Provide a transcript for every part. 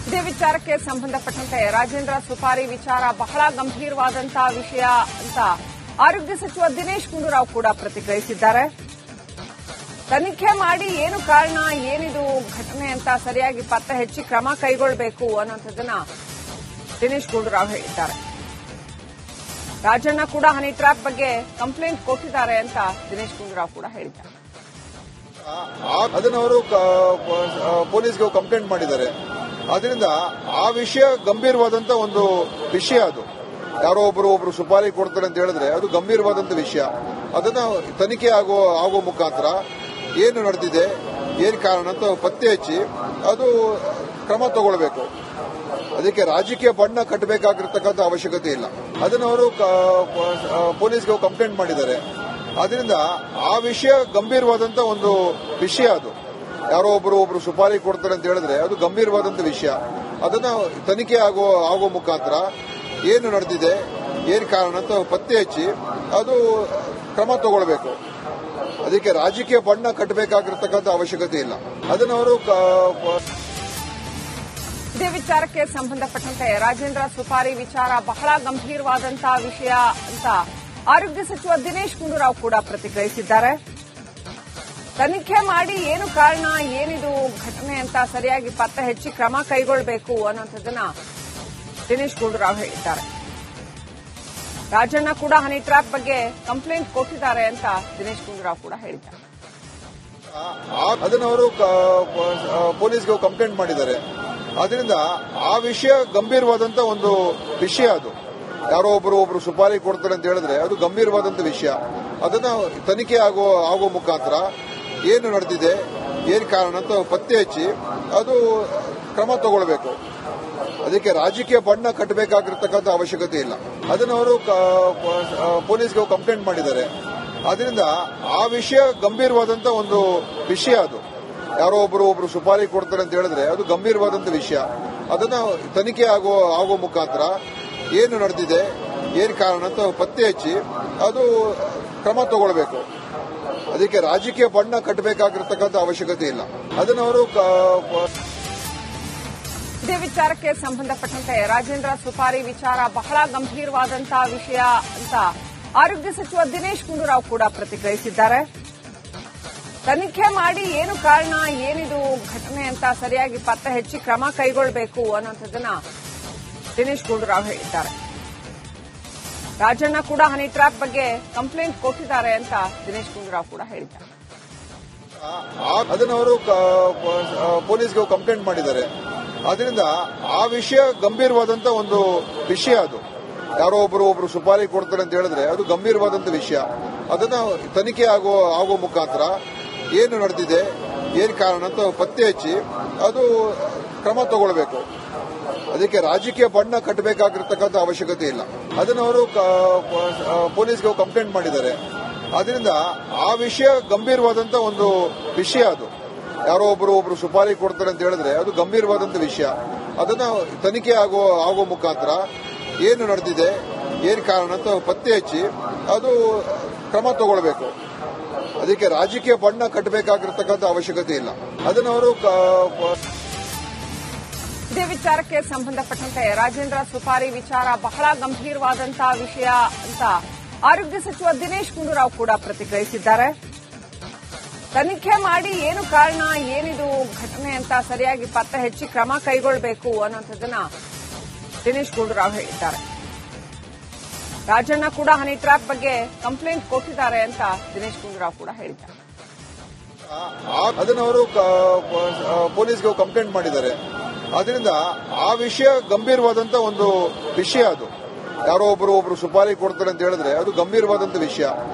ಇದೇ ವಿಚಾರಕ್ಕೆ ಸಂಬಂಧಪಟ್ಟಂತೆ ರಾಜೇಂದ್ರ ಸುಪಾರಿ ವಿಚಾರ ಬಹಳ ಗಂಭೀರವಾದಂತಹ ವಿಷಯ ಅಂತ ಆರೋಗ್ಯ ಸಚಿವ ದಿನೇಶ್ ಗುಂಡೂರಾವ್ ಕೂಡ ಪ್ರತಿಕ್ರಿಯಿಸಿದ್ದಾರೆ. ತನಿಖೆ ಮಾಡಿ ಏನು ಕಾರಣ, ಏನಿದು ಘಟನೆ ಅಂತ ಸರಿಯಾಗಿ ಪತ್ತೆ ಹಚ್ಚಿ ಕ್ರಮ ಕೈಗೊಳ್ಳಬೇಕು ಅನ್ನೋದನ್ನ ದಿನೇಶ್ ಗುಂಡೂರಾವ್ ಹೇಳಿದ್ದಾರೆ. ರಾಜಣ್ಣ ಕೂಡ ಹನಿ ಟ್ರ್ಯಾಪ್ ಬಗ್ಗೆ ಕಂಪ್ಲೇಂಟ್ ಕೊಟ್ಟಿದ್ದಾರೆ ಅಂತ ದಿನೇಶ್ ಗುಂಡೂರಾವ್ ಕೂಡ ಹೇಳಿದ್ದಾರೆ. ಅದನ್ನ ಅವರು ಪೊಲೀಸ್ಗೆ ಕಂಪ್ಲೇಂಟ್ ಮಾಡಿದ್ದಾರೆ. ಅದರಿಂದ ಆ ವಿಷಯ ಗಂಭೀರವಾದಂತ ಒಂದು ವಿಷಯ. ಅದು ಯಾರೋ ಒಬ್ರು ಸುಪಾರಿ ಕೊಡ್ತಾರೆ ಅಂತ ಹೇಳಿದ್ರೆ ಅದು ಗಂಭೀರವಾದಂತ ವಿಷಯ. ಅದನ್ನ ತನಿಖೆ ಆಗೋ ಮುಖಾಂತರ ಏನು ನಡೆದಿದೆ, ಏನು ಕಾರಣ ಅಂತ ಪತ್ತೆ ಹಚ್ಚಿ ಅದು ಕ್ರಮ ತಗೊಳ್ಬೇಕು. ಅದಕ್ಕೆ ರಾಜಕೀಯ ಬಣ್ಣ ಕಟ್ಟಬೇಕಾಗಿರ್ತಕ್ಕಂಥ ಅವಶ್ಯಕತೆ ಇಲ್ಲ. ಅದನ್ನ ಅವರು ಪೊಲೀಸ್ಗೆ ಕಂಪ್ಲೇಂಟ್ ಮಾಡಿದ್ದಾರೆ. ಅದರಿಂದ ಆ ವಿಷಯ ಗಂಭೀರವಾದಂತ ಒಂದು ವಿಷಯ. ಅದು ಯಾರೋ ಒಬ್ರು ಸುಪಾರಿ ಕೊಡ್ತಾರೆ ಅಂತ ಹೇಳಿದ್ರೆ ಅದು ಗಂಭೀರವಾದಂತ ವಿಷಯ. ಅದನ್ನ ತನಿಖೆ ಆಗೋ ಮುಖಾಂತರ ಏನು ನಡೆದಿದೆ, ಏನು ಕಾರಣ ಅಂತ ಪತ್ತೆ ಹಚ್ಚಿ ಅದು ಕ್ರಮ ತಗೊಳ್ಬೇಕು. ಅದಕ್ಕೆ ರಾಜಕೀಯ ಬಣ್ಣ ಕಟ್ಟಬೇಕಾಗಿರ್ತಕ್ಕಂಥ ಅವಶ್ಯಕತೆ ಇಲ್ಲ. ಅದನ್ನ ಅವರು ಇದೇ ವಿಚಾರಕ್ಕೆ ಸಂಬಂಧಪಟ್ಟಂತೆ ರಾಜೇಂದ್ರ ಸುಪಾರಿ ವಿಚಾರ ಬಹಳ ಗಂಭೀರವಾದಂತಹ ವಿಷಯ ಅಂತ ಆರೋಗ್ಯ ಸಚಿವ ದಿನೇಶ್ ಗುಂಡೂರಾವ್ ಕೂಡ ಪ್ರತಿಕ್ರಿಯಿಸಿದ್ದಾರೆ. ತನಿಖೆ ಮಾಡಿ ಏನು ಕಾರಣ, ಏನಿದು ಘಟನೆ ಅಂತ ಸರಿಯಾಗಿ ಪತ್ತೆ ಹಚ್ಚಿ ಕ್ರಮ ಕೈಗೊಳ್ಳಬೇಕು ಅನ್ನೋದನ್ನ ದಿನೇಶ್ ಗುಂಡೂರಾವ್ ಹೇಳಿದ್ದಾರೆ. ರಾಜಣ್ಣ ಕೂಡ ಹನಿ ಟ್ರ್ಯಾಪ್ ಬಗ್ಗೆ ಕಂಪ್ಲೇಂಟ್ ಕೊಟ್ಟಿದ್ದಾರೆ ಅಂತ ದಿನೇಶ್ ಗುಂಡೂರಾವ್ ಕೂಡ ಹೇಳಿದ್ದಾರೆ. ಅದನ್ನ ಅವರು ಪೊಲೀಸ್ಗೆ ಕಂಪ್ಲೇಂಟ್ ಮಾಡಿದ್ದಾರೆ. ಅದರಿಂದ ಆ ವಿಷಯ ಗಂಭೀರವಾದಂತ ಒಂದು ವಿಷಯ. ಅದು ಯಾರೋ ಒಬ್ರು ಸುಪಾರಿ ಕೊಡ್ತಾರೆ ಅಂತ ಹೇಳಿದ್ರೆ ಅದು ಗಂಭೀರವಾದಂತ ವಿಷಯ. ಅದನ್ನ ತನಿಖೆ ಆಗೋ ಮುಖಾಂತರ ಏನು ನಡೆದಿದೆ, ಏನು ಕಾರಣ ಅಂತ ಪತ್ತೆ ಹಚ್ಚಿ ಅದು ಕ್ರಮ ತಗೊಳ್ಬೇಕು. ಅದಕ್ಕೆ ರಾಜಕೀಯ ಬಣ್ಣ ಕಟ್ಟಬೇಕಾಗಿರ್ತಕ್ಕಂಥ ಅವಶ್ಯಕತೆ ಇಲ್ಲ. ಅದನ್ನ ಅವರು ಪೊಲೀಸ್ಗೆ ಕಂಪ್ಲೇಂಟ್ ಮಾಡಿದ್ದಾರೆ. ಅದರಿಂದ ಆ ವಿಷಯ ಗಂಭೀರವಾದಂತ ಒಂದು ವಿಷಯ. ಅದು ಯಾರೋ ಒಬ್ರು ಸುಪಾರಿ ಕೊಡ್ತಾರೆ ಅಂತ ಹೇಳಿದ್ರೆ ಅದು ಗಂಭೀರವಾದಂತ ವಿಷಯ. ಅದನ್ನ ತನಿಖೆ ಆಗೋ ಮುಖಾಂತರ ಏನು ನಡೆದಿದೆ, ಏನು ಕಾರಣ ಅಂತ ಪತ್ತೆ ಹಚ್ಚಿ ಅದು ಕ್ರಮ ತಗೊಳ್ಬೇಕು. ಅದಕ್ಕೆ ರಾಜಕೀಯ ಬಣ್ಣ ಕಟ್ಟಬೇಕಾಗಿರ್ತಕ್ಕಂಥ ಅವಶ್ಯಕತೆ ಇಲ್ಲ. ಅದನ್ನ ಅವರು ಇದೇ ವಿಚಾರಕ್ಕೆ ಸಂಬಂಧಪಟ್ಟಂತೆ ರಾಜೇಂದ್ರ ಸುಪಾರಿ ವಿಚಾರ ಬಹಳ ಗಂಭೀರವಾದಂತಹ ವಿಷಯ ಅಂತ ಆರೋಗ್ಯ ಸಚಿವ ದಿನೇಶ್ ಗುಂಡೂರಾವ್ ಕೂಡ ಪ್ರತಿಕ್ರಿಯಿಸಿದ್ದಾರೆ. ತನಿಖೆ ಮಾಡಿ ಏನು ಕಾರಣ, ಏನಿದು ಘಟನೆ ಅಂತ ಸರಿಯಾಗಿ ಪತ್ತೆ ಹಚ್ಚಿ ಕ್ರಮ ಕೈಗೊಳ್ಳಬೇಕು ಅನ್ನೋದನ್ನ ದಿನೇಶ್ ಗುಂಡೂರಾವ್ ಹೇಳಿದ್ದಾರೆ. ರಾಜಣ್ಣ ಕೂಡ ಹನಿ ಟ್ರ್ಯಾಪ್ ಬಗ್ಗೆ ಕಂಪ್ಲೇಂಟ್ ಕೊಟ್ಟಿದ್ದಾರೆ ಅಂತ ದಿನೇಶ್ ಗುಂಡೂರಾವ್ ಕೂಡ ಹೇಳಿದ್ದಾರೆ. ಅದನ್ನ ಅವರು ಪೊಲೀಸ್ಗೆ ಕಂಪ್ಲೇಂಟ್ ಮಾಡಿದ್ದಾರೆ. ಅದರಿಂದ ಆ ವಿಷಯ ಗಂಭೀರವಾದಂತ ಒಂದು ವಿಷಯ. ಅದು ಯಾರೋ ಒಬ್ರು ಸುಪಾರಿ ಕೊಡ್ತಾರೆ ಅಂತ ಹೇಳಿದ್ರೆ ಅದು ಗಂಭೀರವಾದಂತ ವಿಷಯ. ಅದನ್ನ ತನಿಖೆ ಆಗೋ ಮುಖಾಂತರ ಏನು ನಡೆದಿದೆ, ಏನು ಕಾರಣ ಅಂತ ಪತ್ತೆ ಹಚ್ಚಿ ಅದು ಕ್ರಮ ತಗೊಳ್ಬೇಕು. ಅದಕ್ಕೆ ರಾಜಕೀಯ ಬಣ್ಣ ಕಟ್ಟಬೇಕಾಗಿರ್ತಕ್ಕಂಥ ಅವಶ್ಯಕತೆ ಇಲ್ಲ. ಅದನ್ನ ಅವರು ಪೊಲೀಸ್ಗೆ ಕಂಪ್ಲೇಂಟ್ ಮಾಡಿದ್ದಾರೆ. ಅದರಿಂದ ಆ ವಿಷಯ ಗಂಭೀರವಾದಂತ ಒಂದು ವಿಷಯ. ಅದು ಯಾರೋ ಒಬ್ರು ಸುಪಾರಿ ಕೊಡ್ತಾರೆ ಅಂತ ಹೇಳಿದ್ರೆ ಅದು ಗಂಭೀರವಾದಂತ ವಿಷಯ. ಅದನ್ನ ತನಿಖೆ ಆಗೋ ಮುಖಾಂತರ ಏನು ನಡೆದಿದೆ, ಏನು ಕಾರಣ ಅಂತ ಪತ್ತೆ ಹಚ್ಚಿ ಅದು ಕ್ರಮ ತಗೊಳ್ಬೇಕು. ಅದಕ್ಕೆ ರಾಜಕೀಯ ಬಣ್ಣ ಕಟ್ಟಬೇಕಾಗಿರ್ತಕ್ಕಂಥ ಅವಶ್ಯಕತೆ ಇಲ್ಲ. ಅದನ್ನ ಅವರು ಇದೇ ವಿಚಾರಕ್ಕೆ ಸಂಬಂಧಪಟ್ಟಂತೆ ರಾಜೇಂದ್ರ ಸುಪಾರಿ ವಿಚಾರ ಬಹಳ ಗಂಭೀರವಾದಂತಹ ವಿಷಯ ಅಂತ ಆರೋಗ್ಯ ಸಚಿವ ದಿನೇಶ್ ಗುಂಡೂರಾವ್ ಕೂಡ ಪ್ರತಿಕ್ರಿಯಿಸಿದ್ದಾರೆ. ತನಿಖೆ ಮಾಡಿ ಏನು ಕಾರಣ, ಏನಿದು ಘಟನೆ ಅಂತ ಸರಿಯಾಗಿ ಪತ್ತೆ ಹಚ್ಚಿ ಕ್ರಮ ಕೈಗೊಳ್ಳಬೇಕು ಅನ್ನೋದನ್ನ ದಿನೇಶ್ ಗುಂಡೂರಾವ್ ಹೇಳಿದ್ದಾರೆ. ರಾಜಣ್ಣ ಕೂಡ ಹನಿ ಟ್ರ್ಯಾಪ್ ಬಗ್ಗೆ ಕಂಪ್ಲೇಂಟ್ ಕೊಟ್ಟಿದ್ದಾರೆ ಅಂತ ದಿನೇಶ್ ಗುಂಡೂರಾವ್ ಕೂಡ ಹೇಳಿದ್ದಾರೆ. ಅದನ್ನ ಅವರು ಪೊಲೀಸ್ಗೆ ಕಂಪ್ಲೇಂಟ್ ಮಾಡಿದ್ದಾರೆ. ಅದರಿಂದ ಆ ವಿಷಯ ಗಂಭೀರವಾದಂತ ಒಂದು ವಿಷಯ. ಅದು ಯಾರೋ ಒಬ್ರು ಸುಪಾರಿ ಕೊಡ್ತಾರೆ ಅಂತ ಹೇಳಿದ್ರೆ ಅದು ಗಂಭೀರವಾದಂತ ವಿಷಯ.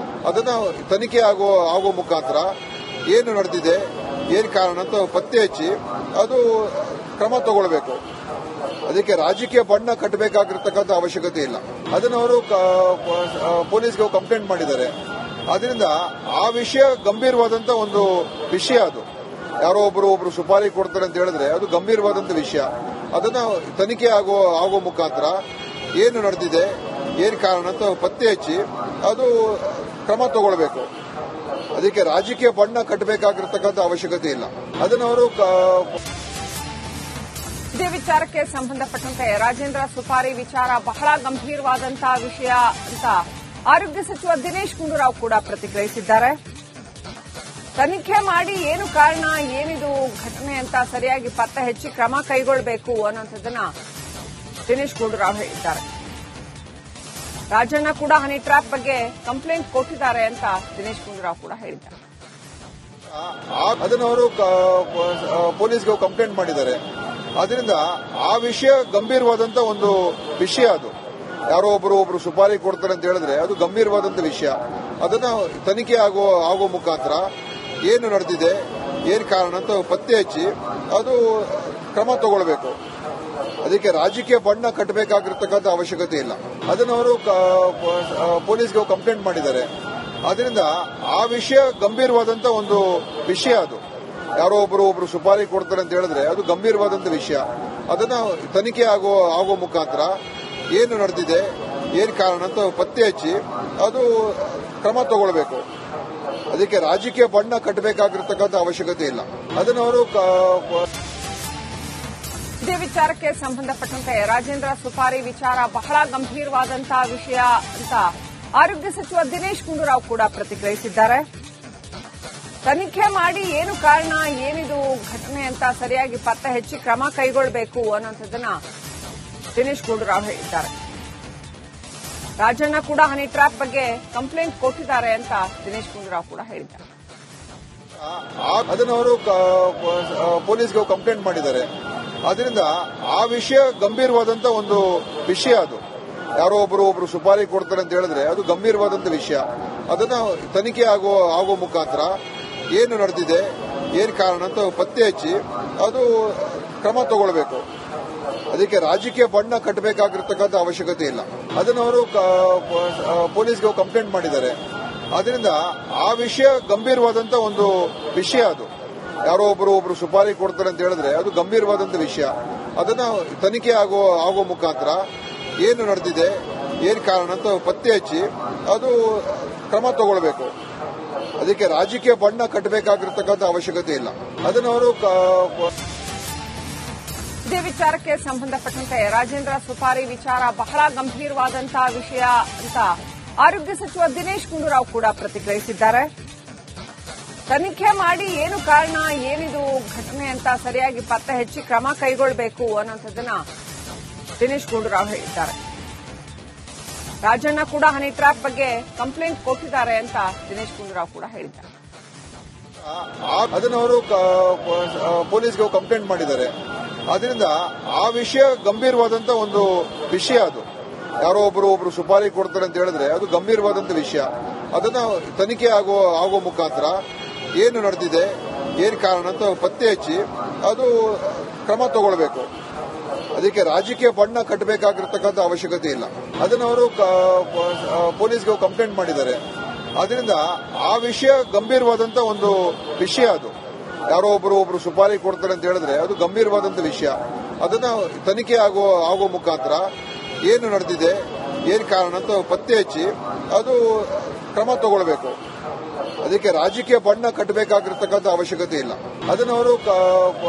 ಅದನ್ನ ತನಿಖೆ ಆಗೋ ಮುಖಾಂತರ ಏನು ನಡೆದಿದೆ, ಏನು ಕಾರಣ ಅಂತ ಪತ್ತೆ ಹಚ್ಚಿ ಅದು ಕ್ರಮ ತಗೊಳ್ಬೇಕು. ಅದಕ್ಕೆ ರಾಜಕೀಯ ಬಣ್ಣ ಕಟ್ಟಬೇಕಾಗಿರ್ತಕ್ಕಂಥ ಅವಶ್ಯಕತೆ ಇಲ್ಲ. ಅದನ್ನ ಅವರು ಪೊಲೀಸ್ಗೆ ಕಂಪ್ಲೇಂಟ್ ಮಾಡಿದ್ದಾರೆ. ಅದರಿಂದ ಆ ವಿಷಯ ಗಂಭೀರವಾದಂತ ಒಂದು ವಿಷಯ. ಅದು ಯಾರೋ ಒಬ್ರು ಸುಪಾರಿ ಕೊಡ್ತಾರೆ ಅಂತ ಹೇಳಿದ್ರೆ ಅದು ಗಂಭೀರವಾದಂತ ವಿಷಯ. ಅದನ್ನ ತನಿಖೆ ಆಗೋ ಮುಖಾಂತರ ಏನು ನಡೆದಿದೆ, ಏನು ಕಾರಣ ಅಂತ ಪತ್ತೆ ಹಚ್ಚಿ ಅದು ಕ್ರಮ ತಗೊಳ್ಬೇಕು. ಅದಕ್ಕೆ ರಾಜಕೀಯ ಬಣ್ಣ ಕಟ್ಟಬೇಕಾಗಿರ್ತಕ್ಕಂಥ ಅವಶ್ಯಕತೆ ಇಲ್ಲ. ಅದನ್ನ ಅವರು ಇದೇ ವಿಚಾರಕ್ಕೆ ಸಂಬಂಧಪಟ್ಟಂತೆ ರಾಜೇಂದ್ರ ಸುಪಾರಿ ವಿಚಾರ ಬಹಳ ಗಂಭೀರವಾದಂತಹ ವಿಷಯ ಅಂತ ಆರೋಗ್ಯ ಸಚಿವ ದಿನೇಶ್ ಗುಂಡೂರಾವ್ ಕೂಡ ಪ್ರತಿಕ್ರಿಯಿಸಿದ್ದಾರೆ. ತನಿಖೆ ಮಾಡಿ ಏನು ಕಾರಣ, ಏನಿದು ಘಟನೆ ಅಂತ ಸರಿಯಾಗಿ ಪತ್ತೆ ಹಚ್ಚಿ ಕ್ರಮ ಕೈಗೊಳ್ಳಬೇಕು ಅನ್ನೋಂಥದ್ದನ್ನ ದಿನೇಶ್ ಗುಂಡೂರಾವ್ ಹೇಳಿದ್ದಾರೆ. ರಾಜಣ್ಣ ಕೂಡ ಹನಿ ಟ್ರ್ಯಾಪ್ ಬಗ್ಗೆ ಕಂಪ್ಲೇಂಟ್ ಕೊಟ್ಟಿದ್ದಾರೆ ಅಂತ ದಿನೇಶ್ ಗುಂಡೂರಾವ್ ಕೂಡ ಹೇಳಿದ್ದಾರೆ. ಅದನ್ನ ಅವರು ಪೊಲೀಸ್ಗೆ ಕಂಪ್ಲೇಂಟ್ ಮಾಡಿದ್ದಾರೆ. ಅದರಿಂದ ಆ ವಿಷಯ ಗಂಭೀರವಾದಂತ ಒಂದು ವಿಷಯ. ಅದು ಯಾರೋ ಒಬ್ರು ಸುಪಾರಿ ಕೊಡ್ತಾರೆ ಅಂತ ಹೇಳಿದ್ರೆ ಅದು ಗಂಭೀರವಾದಂತ ವಿಷಯ. ಅದನ್ನ ತನಿಖೆ ಆಗೋ ಮುಖಾಂತರ ಏನು ನಡೆದಿದೆ, ಏನ್ ಕಾರಣ ಅಂತ ಪತ್ತೆ ಹಚ್ಚಿ ಅದು ಕ್ರಮ ತಗೊಳ್ಬೇಕು. ಅದಕ್ಕೆ ರಾಜಕೀಯ ಬಣ್ಣ ಕಟ್ಟಬೇಕಾಗಿರ್ತಕ್ಕಂಥ ಅವಶ್ಯಕತೆ ಇಲ್ಲ. ಅದನ್ನ ಅವರು ಪೊಲೀಸ್ಗೆ ಕಂಪ್ಲೇಂಟ್ ಮಾಡಿದ್ದಾರೆ. ಅದರಿಂದ ಆ ವಿಷಯ ಗಂಭೀರವಾದಂತ ಒಂದು ವಿಷಯ. ಅದು ಯಾರೋ ಒಬ್ರು ಸುಪಾರಿ ಕೊಡ್ತಾರೆ ಅಂತ ಹೇಳಿದ್ರೆ ಅದು ಗಂಭೀರವಾದಂತ ವಿಷಯ. ಅದನ್ನ ತನಿಖೆ ಆಗೋ ಮುಖಾಂತರ ಏನು ನಡೆದಿದೆ, ಏನ್ ಕಾರಣ ಅಂತ ಪತ್ತೆ ಹಚ್ಚಿ ಅದು ಕ್ರಮ ತಗೊಳ್ಬೇಕು. ಅದಕ್ಕೆ ರಾಜಕೀಯ ಬಣ್ಣ ಕಟ್ಟಬೇಕಾಗಿರ್ತಕ್ಕಂಥ ಅವಶ್ಯಕತೆ ಇಲ್ಲ. ಅದನ್ನ ಅವರು ಇದೇ ವಿಚಾರಕ್ಕೆ ಸಂಬಂಧಪಟ್ಟಂತೆ ರಾಜೇಂದ್ರ ಸುಪಾರಿ ವಿಚಾರ ಬಹಳ ಗಂಭೀರವಾದಂತಹ ವಿಷಯ ಅಂತ ಆರೋಗ್ಯ ಸಚಿವ ದಿನೇಶ್ ಗುಂಡೂರಾವ್ ಕೂಡ ಪ್ರತಿಕ್ರಿಯಿಸಿದ್ದಾರೆ. ತನಿಖೆ ಮಾಡಿ ಏನು ಕಾರಣ, ಏನಿದು ಘಟನೆ ಅಂತ ಸರಿಯಾಗಿ ಪತ್ತೆ ಹಚ್ಚಿ ಕ್ರಮ ಕೈಗೊಳ್ಳಬೇಕು ಅನ್ನೋಂಥದ್ದನ್ನ ದಿನೇಶ್ ಗುಂಡೂರಾವ್ ಹೇಳಿದ್ದಾರೆ. ರಾಜಣ್ಣ ಕೂಡ ಹನಿ ಟ್ರ್ಯಾಪ್ ಬಗ್ಗೆ ಕಂಪ್ಲೇಂಟ್ ಕೊಟ್ಟಿದ್ದಾರೆ ಅಂತ ದಿನೇಶ್ ಗುಂಡೂರಾವ್ ಕೂಡ ಹೇಳಿದ್ದಾರೆ. ಅದನ್ನ ಅವರು ಪೊಲೀಸ್ಗೆ ಕಂಪ್ಲೇಂಟ್ ಮಾಡಿದ್ದಾರೆ. ಅದರಿಂದ ಆ ವಿಷಯ ಗಂಭೀರವಾದಂತ ಒಂದು ವಿಷಯ. ಅದು ಯಾರೋ ಒಬ್ರು ಸುಪಾರಿ ಕೊಡ್ತಾರೆ ಅಂತ ಹೇಳಿದ್ರೆ ಅದು ಗಂಭೀರವಾದಂತ ವಿಷಯ. ಅದನ್ನ ತನಿಖೆ ಆಗೋ ಮುಖಾಂತರ ಏನು ನಡೆದಿದೆ, ಏನ್ ಕಾರಣ ಅಂತ ಪತ್ತೆ ಹಚ್ಚಿ ಅದು ಕ್ರಮ ತಗೊಳ್ಬೇಕು. ಅದಕ್ಕೆ ರಾಜಕೀಯ ಬಣ್ಣ ಕಟ್ಟಬೇಕಾಗಿರ್ತಕ್ಕಂಥ ಅವಶ್ಯಕತೆ ಇಲ್ಲ. ಅದನ್ನ ಅವರು ಪೊಲೀಸ್ಗೆ ಕಂಪ್ಲೇಂಟ್ ಮಾಡಿದ್ದಾರೆ. ಅದರಿಂದ ಆ ವಿಷಯ ಗಂಭೀರವಾದಂತ ಒಂದು ವಿಷಯ. ಅದು ಯಾರೋ ಒಬ್ರು ಸುಪಾರಿ ಕೊಡ್ತಾರೆ ಅಂತ ಹೇಳಿದ್ರೆ ಅದು ಗಂಭೀರವಾದಂತ ವಿಷಯ. ಅದನ್ನ ತನಿಖೆ ಆಗೋ ಮುಖಾಂತರ ಏನು ನಡೆದಿದೆ, ಏನ್ ಕಾರಣ ಅಂತ ಪತ್ತೆ ಹಚ್ಚಿ ಅದು ಕ್ರಮ ತಗೊಳ್ಬೇಕು. ಅದಕ್ಕೆ ರಾಜಕೀಯ ಬಣ್ಣ ಕಟ್ಟಬೇಕಾಗಿರ್ತಕ್ಕಂಥ ಅವಶ್ಯಕತೆ ಇಲ್ಲ. ಅದನ್ನ ಅವರು ಇದೇ ವಿಚಾರಕ್ಕೆ ಸಂಬಂಧಪಟ್ಟಂತೆ ರಾಜೇಂದ್ರ ಸುಪಾರಿ ವಿಚಾರ ಬಹಳ ಗಂಭೀರವಾದಂತಹ ವಿಷಯ ಅಂತ ಆರೋಗ್ಯ ಸಚಿವ ದಿನೇಶ್ ಗುಂಡೂರಾವ್ ಕೂಡ ಪ್ರತಿಕ್ರಿಯಿಸಿದ್ದಾರೆ. ತನಿಖೆ ಮಾಡಿ ಏನು ಕಾರಣ, ಏನಿದು ಘಟನೆ ಅಂತ ಸರಿಯಾಗಿ ಪತ್ತೆ ಹಚ್ಚಿ ಕ್ರಮ ಕೈಗೊಳ್ಳಬೇಕು ಅನ್ನೋಂಥದ್ದನ್ನ ದಿನೇಶ್ ಗುಂಡೂರಾವ್ ಹೇಳಿದ್ದಾರೆ. ರಾಜಣ್ಣ ಕೂಡ ಹನಿ ಟ್ರ್ಯಾಪ್ ಬಗ್ಗೆ ಕಂಪ್ಲೇಂಟ್ ಕೊಟ್ಟಿದ್ದಾರೆ ಅಂತ ದಿನೇಶ್ ಗುಂಡೂರಾವ್ ಕೂಡ ಹೇಳಿದ್ದಾರೆ. ಅದನ್ನ ಅವರು ಪೊಲೀಸ್ಗೆ ಕಂಪ್ಲೇಂಟ್ ಮಾಡಿದ್ದಾರೆ. ಅದರಿಂದ ಆ ವಿಷಯ ಗಂಭೀರವಾದಂತ ಒಂದು ವಿಷಯ. ಅದು ಯಾರೋ ಒಬ್ರು ಸುಪಾರಿ ಕೊಡ್ತಾರೆ ಅಂತ ಹೇಳಿದ್ರೆ ಅದು ಗಂಭೀರವಾದಂತ ವಿಷಯ. ಅದನ್ನ ತನಿಖೆ ಆಗೋ ಮುಖಾಂತರ ಏನು ನಡೆದಿದೆ, ಏನ್ ಕಾರಣ ಅಂತ ಪತ್ತೆ ಹಚ್ಚಿ ಅದು ಕ್ರಮ ತಗೊಳ್ಬೇಕು. ಅದಕ್ಕೆ ರಾಜಕೀಯ ಬಣ್ಣ ಕಟ್ಟಬೇಕಾಗಿರ್ತಕ್ಕಂಥ ಅವಶ್ಯಕತೆ ಇಲ್ಲ. ಅದನ್ನ ಅವರು ಪೊಲೀಸ್ಗೆ ಕಂಪ್ಲೇಂಟ್ ಮಾಡಿದ್ದಾರೆ. ಅದರಿಂದ ಆ ವಿಷಯ ಗಂಭೀರವಾದಂತ ಒಂದು ವಿಷಯ. ಅದು ಯಾರೋ ಒಬ್ರು ಸುಪಾರಿ ಕೊಡ್ತಾರೆ ಅಂತ ಹೇಳಿದ್ರೆ ಅದು ಗಂಭೀರವಾದಂತ ವಿಷಯ. ಅದನ್ನ ತನಿಖೆ ಆಗೋ ಮುಖಾಂತರ ಏನು ನಡೆದಿದೆ, ಏನ್ ಕಾರಣ ಅಂತ ಪತ್ತೆ ಹಚ್ಚಿ ಅದು ಕ್ರಮ ತಗೊಳ್ಬೇಕು. ಅದಕ್ಕೆ ರಾಜಕೀಯ ಬಣ್ಣ ಕಟ್ಟಬೇಕಾಗಿರ್ತಕ್ಕಂಥ ಅವಶ್ಯಕತೆ ಇಲ್ಲ. ಅದನ್ನ ಅವರು